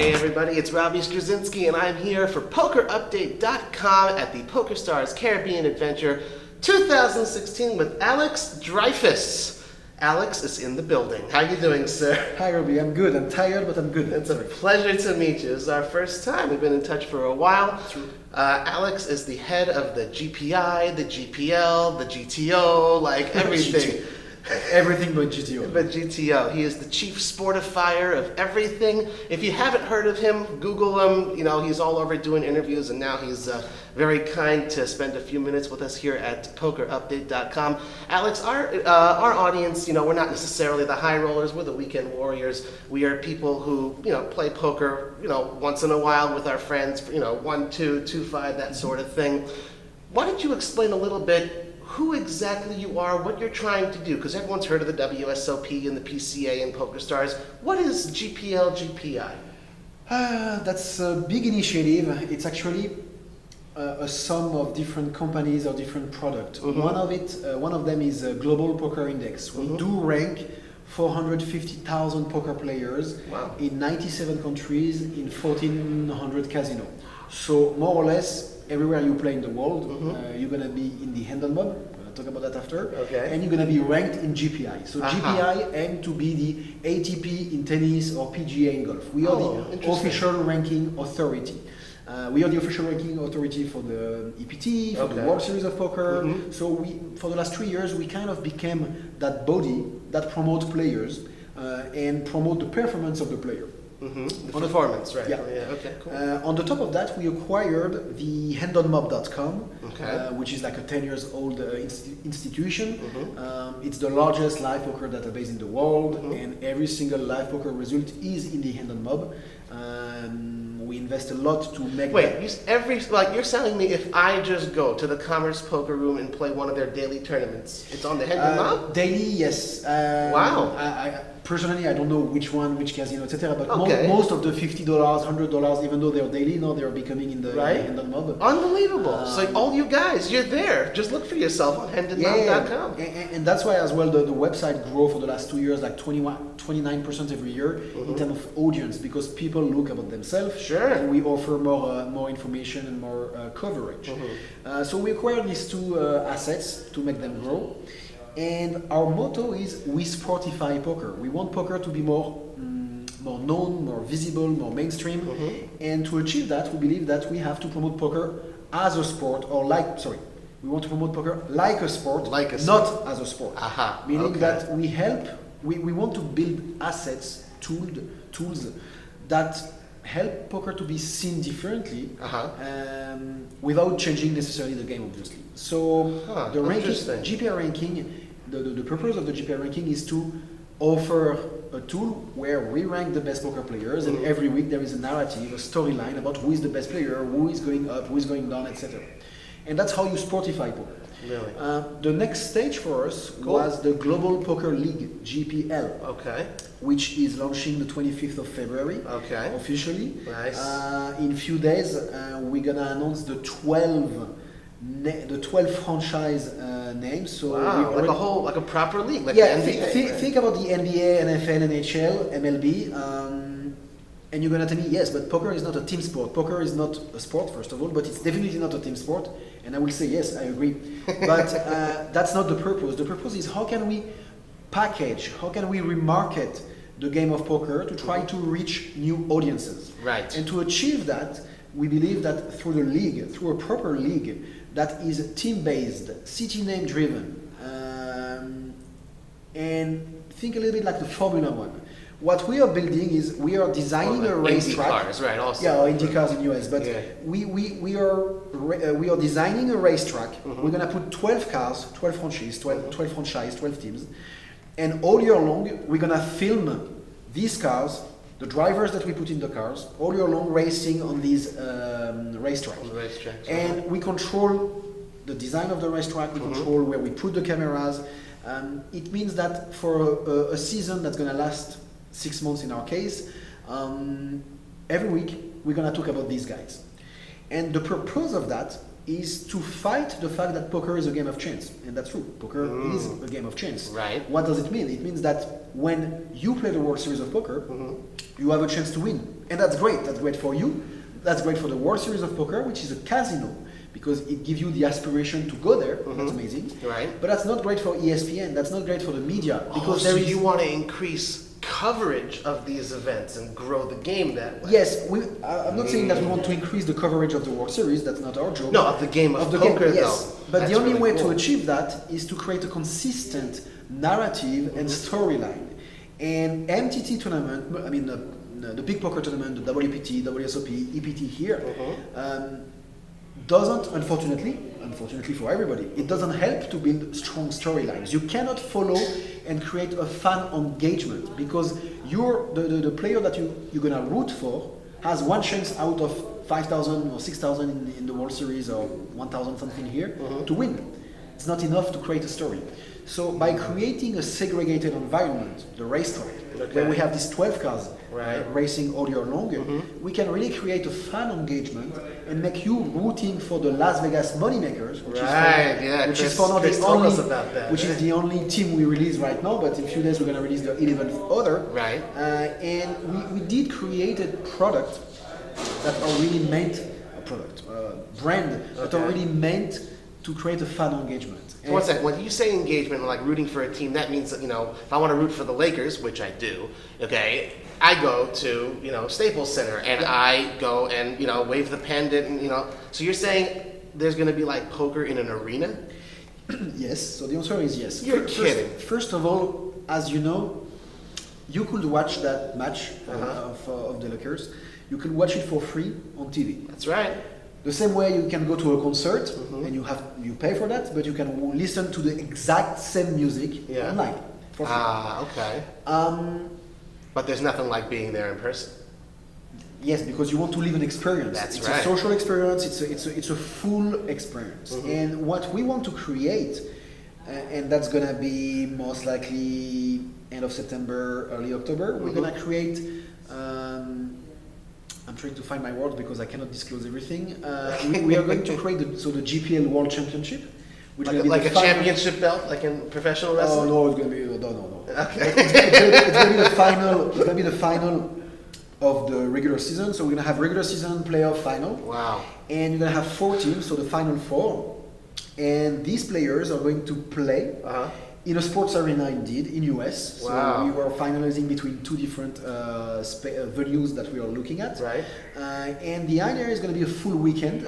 Hey everybody, it's Robbie Straczynski and I'm here for PokerUpdate.com at the PokerStars Caribbean Adventure 2016 with Alex Dreyfus. Alex is in the building. How you doing, sir? Hi Robbie, I'm good. I'm tired, but I'm good. It's a pleasure to meet you. This is our first time. We've been in touch for a while. True. Alex is the head of the GPI, the GPL, the GTO, like everything. Everything but GTO. But GTO. He is the chief sportifier of everything. If you haven't heard of him, Google him. You know, he's all over doing interviews, and now he's very kind to spend a few minutes with us here at PokerUpdate.com. Alex, our audience, you know, we're not necessarily the high rollers. We're the weekend warriors. We are people who, you know, play poker, you know, once in a while with our friends, you know, 1-2, 2-5, that sort of thing. Why don't you explain a little bit who exactly you are, what you're trying to do, because everyone's heard of the WSOP and the PCA and PokerStars. What is GPL, GPI? That's a big initiative. It's actually a sum of different companies or different products. Mm-hmm. One of them is a Global Poker Index. We Mm-hmm. do rank 450,000 poker players in 97 countries in 1,400 casinos. So more or less, everywhere you play in the world, you're going to be in the Hand on Mob. We're going to talk about that after. Okay. And you're going to be ranked in GPI. So GPI aim to be the ATP in tennis or PGA in golf. We are the official ranking authority. We are the official ranking authority for the EPT, for the World Series of Poker. So we, for the last 3 years, we kind of became that body that promotes players and promote the performance of the player. The performance, right? Yeah. Okay, cool. On the top of that, we acquired the handonmob.com, which is like a 10 years old institution. It's the largest live poker database in the world, and every single live poker result is in the handonmob. We invest a lot to make. Wait, you're telling me if I just go to the Commerce Poker Room and play one of their daily tournaments, it's on the handonmob? Daily, yes. Wow. Personally, I don't know which one, which casino, etc. But most of the $50, $100, even though they're daily, now they're becoming in the handonmob. Unbelievable. So all you guys, you're there. Just look for yourself on handonmob.com. And that's why as well the website grew for the last 2 years, like 29% every year in terms of audience, because people look about themselves. Sure. And we offer more information and more coverage. So we acquired these two assets to make them grow. And our motto is we sportify poker. We want poker to be more known, more visible, more mainstream. And to achieve that, we believe that we have to promote poker as a sport, we want to promote poker like a sport, not as a sport. Meaning that we want to build assets, tools that help poker to be seen differently without changing necessarily the game, obviously. So the ranking, GPI ranking, the purpose of the GPI ranking is to offer a tool where we rank the best poker players, and every week there is a narrative, a storyline about who is the best player, who is going up, who is going down, etc. And that's how you sportify poker. Really? The next stage for us was the Global Poker League, GPL, which is launching the 25th of February, officially. Nice. In a few days, we're going to announce the 12 franchise names. So like a proper league, like the NBA. Think about the NBA, NFL, NHL, MLB. And you're going to tell me, yes, but poker is not a team sport. Poker is not a sport, first of all, but it's definitely not a team sport. And I will say, yes, I agree. But that's not the purpose. The purpose is how can we package, how can we remarket the game of poker to try to reach new audiences. Right. And to achieve that, we believe that through the league, through a proper league that is team-based, city name driven, and think a little bit like the Formula One. What we are building is we are designing a racetrack. Indy cars, right? Also. Yeah, or Indy cars in US. But we are designing a racetrack. We're gonna put 12 cars, 12 franchises, 12 teams, and all year long we're gonna film these cars, the drivers that we put in the cars, all year long racing on these racetracks. And we control the design of the racetrack. We control where we put the cameras. It means that for a season that's gonna last 6 months in our case, every week we're going to talk about these guys. And the purpose of that is to fight the fact that poker is a game of chance. And that's true. Poker is a game of chance. Right. What does it mean? It means that when you play the World Series of Poker, you have a chance to win. And that's great. That's great for you. That's great for the World Series of Poker, which is a casino, because it gives you the aspiration to go there. That's amazing. Right. But that's not great for ESPN. That's not great for the media. Because so you want to increase coverage of these events and grow the game that way. Yes, I'm not saying that we want to increase the coverage of the World Series. That's not our job. No, of the game of poker, game, yes. though. But That's the only really way cool. to achieve that is to create a consistent narrative and storyline. And MTT tournament, I mean the big poker tournament, the WPT, WSOP, EPT here, doesn't, unfortunately for everybody, it doesn't help to build strong storylines. You cannot follow and create a fan engagement, because the player that you're gonna root for has one chance out of 5,000 or 6,000 in the World Series, or 1,000 something here, to win. It's not enough to create a story. So by creating a segregated environment, the racetrack, where we have these 12 cars racing all year long, we can really create a fan engagement and make you rooting for the Las Vegas Moneymakers, which is for not which is the only team we release right now. But in a few days we're going to release the 11th other. Right. And we did create a product that are really meant brand that are really meant to create a fan engagement. So one second, when you say engagement, like rooting for a team, that means that, if I want to root for the Lakers, which I do, okay, I go to, Staples Center and I go and, wave the pendant and, so you're saying there's going to be like poker in an arena? Yes, so the answer is yes. You're kidding. First of all, as you know, you could watch that match of the Lakers. You could watch it for free on TV. That's right. The same way you can go to a concert and you pay for that, but you can listen to the exact same music online for free. Okay. But there's nothing like being there in person. Yes, because you want to live an experience. It's a social experience. It's a full experience. And what we want to create, and that's gonna be most likely end of September, early October. We're gonna create. I'm trying to find my words because I cannot disclose everything. We are going to create the GPL World Championship, which like a championship belt, like in professional wrestling. Oh no, it's going to be no. Okay. It's going to be the final. It's going to be the final of the regular season. So we're going to have regular season, playoff, final. Wow. And you're going to have 4 teams, so the final 4, and these players are going to play. In a sports arena, indeed, in US. Wow. So we were finalizing between 2 different venues that we are looking at. Right. And the idea is going to be a full weekend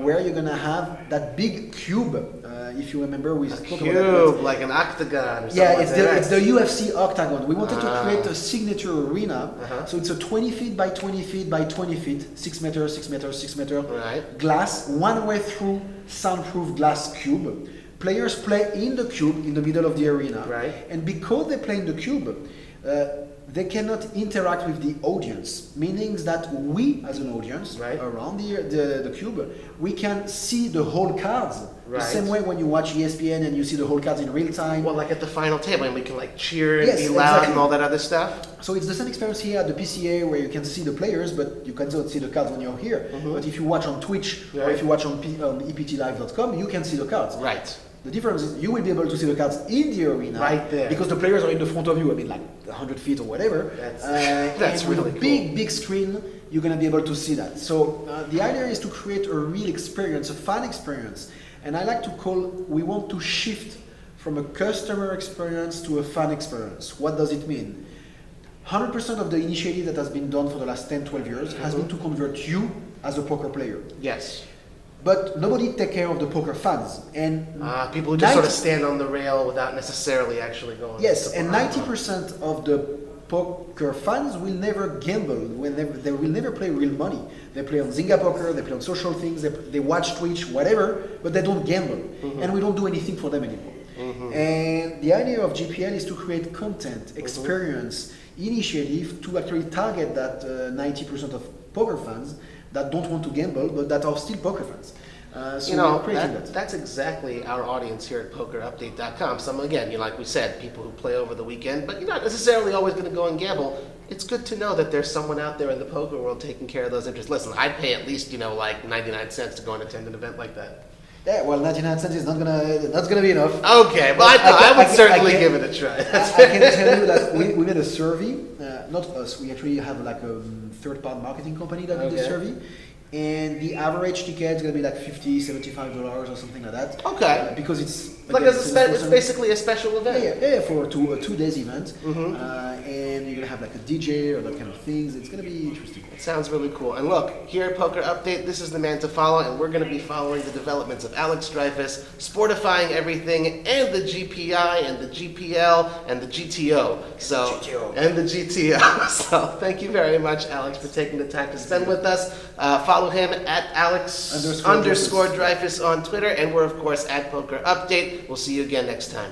where you're going to have that big cube. If you remember, we spoke about that. Like an octagon or something. Yeah, it's the UFC octagon. We wanted to create a signature arena. So it's a 20 feet by 20 feet by 20 feet, 6 meters, 6 meters, 6 meter glass, one-way through soundproof glass cube. Players play in the cube in the middle of the arena, and because they play in the cube, they cannot interact with the audience, meaning that we, as an audience, around the cube, we can see the whole cards. The same way when you watch ESPN and you see the whole cards in real time. Well, like at the final table, and we can like cheer and be loud and all that other stuff. So it's the same experience here at the PCA, where you can see the players, but you cannot see the cards when you're here. But if you watch on Twitch or if you watch on eptlive.com, you can see the cards. Right. The difference is you will be able to see the cards in the arena, right there, because the players are in the front of you. I mean, like 100 feet or whatever. That's and really with a big screen, you're gonna be able to see that. So the idea is to create a real experience, a fun experience, and I like to we want to shift from a customer experience to a fun experience. What does it mean? 100% of the initiative that has been done for the last 10, 12 years has been to convert you as a poker player. Yes. But nobody take care of the poker fans, and people who just sort of stand on the rail without necessarily actually going. Yes, and 90% of the poker fans will never gamble. They will never play real money. They play on Zynga Poker, they play on social things, they watch Twitch, whatever, but they don't gamble, and we don't do anything for them anymore. And the idea of GPL is to create content, experience, initiative to actually target that 90% of poker fans that don't want to gamble, but that are still poker fans. So You know, we're creating that. that's exactly our audience here at PokerUpdate.com. Some, again, like we said, people who play over the weekend, but you're not necessarily always going to go and gamble. It's good to know that there's someone out there in the poker world taking care of those interests. Listen, I'd pay at least, like 99 cents to go and attend an event like that. Yeah, well, 99 cents is not gonna be enough. Okay, but I would certainly give it a try. I can tell you that we made a survey. Not us. We actually have like a third-party marketing company that did the survey. And the average ticket is going to be like $50, $75 or something like that. Okay. Because it's it's basically a special event. Yeah, for a 2 days event. And you're going to have like a DJ or that kind of things. It's going to be interesting. It sounds really cool. And look, here at Poker Update, this is the man to follow, and we're going to be following the developments of Alex Dreyfus, sportifying everything, and the GPI, and the GPL, and the GTO. And the GTO. So thank you very much, Alex, for taking the time to spend with us. Follow him at Alex_Dreyfus on Twitter, and we're, of course, at Poker Update. We'll see you again next time.